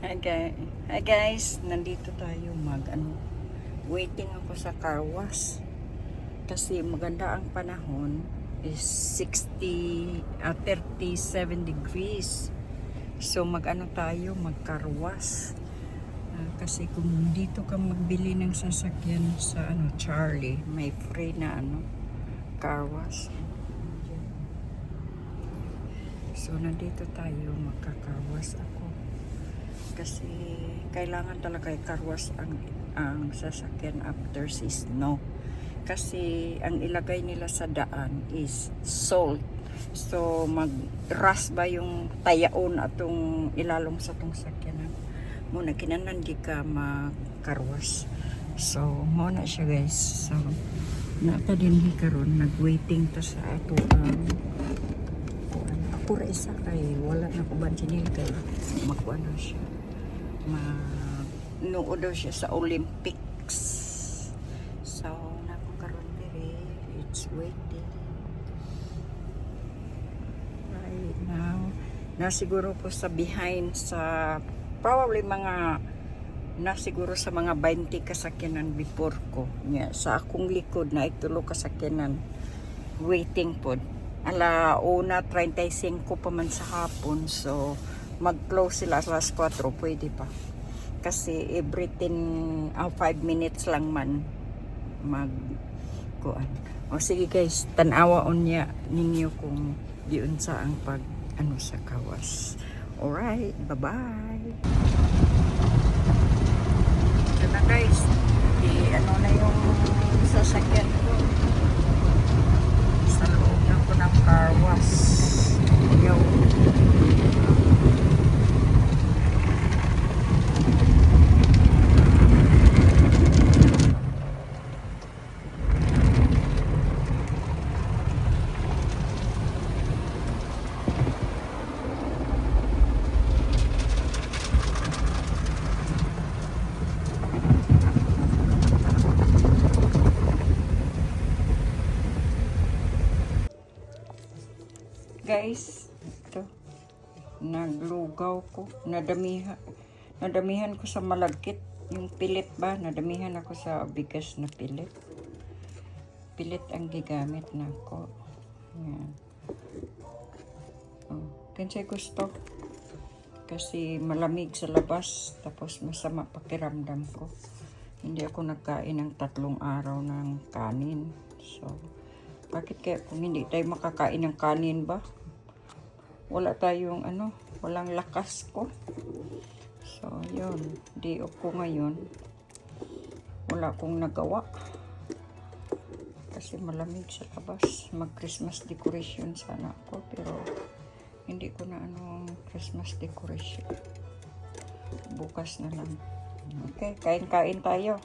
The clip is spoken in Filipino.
Hi guys, nandito tayo waiting ako sa car wash kasi maganda ang panahon is 37 degrees. So tayo mag car wash. Kasi kung dito ka magbili ng sasakyan sa Charlie, may free na car wash. So nandito tayo magka-car-wash ako. Kasi kailangan talaga i-car wash ang sasakyan after snow. Kasi ang ilagay nila sa daan is salt. So mag-ras ba yung tayaon atong ilalong sa tong sakyanan. Muna kinanan di ka mag-car wash. So muna siya guys. So nata din karon nag-waiting to sa ato pura isa kay wala na ko bantinil kay makuha na siya nuod daw siya sa Olympics. So nako karon dire it's waiting right now na siguro po sa behind sa probably siguro sa mga 20 kasakyanan before ko nya sa akong likod na itulo kasakyanan waiting po 1:35 pa man sa hapon. So mag-close sila alas 4 pwede pa. Kasi every 5 minutes lang man kuan. O sige guys, tanawaon niya ninyo kung diun sa ang pag sa kawas. Alright, bye-bye. Ito na guys. Na yung sasakyan ko. Sa loob na ko ng car wash. Yo. Guys, ito naglugaw ko, nadamihan ko sa malagkit yung pilit ba, nadamihan ako sa bigas na pilit ang gigamit nako. Yan. Kinsay gusto kasi malamig sa labas tapos masama pakiramdam ko, hindi ako nagkain ng 3 araw ng kanin. So bakit kaya kung hindi tayo makakain ng kanin ba? Wala tayong walang lakas ko. So, yun. Day off ko ngayon. Wala akong nagawa. Kasi malamig sa labas. Mag-Christmas decoration sana ako. Pero, hindi ko na Christmas decoration. Bukas na lang. Okay, kain-kain tayo.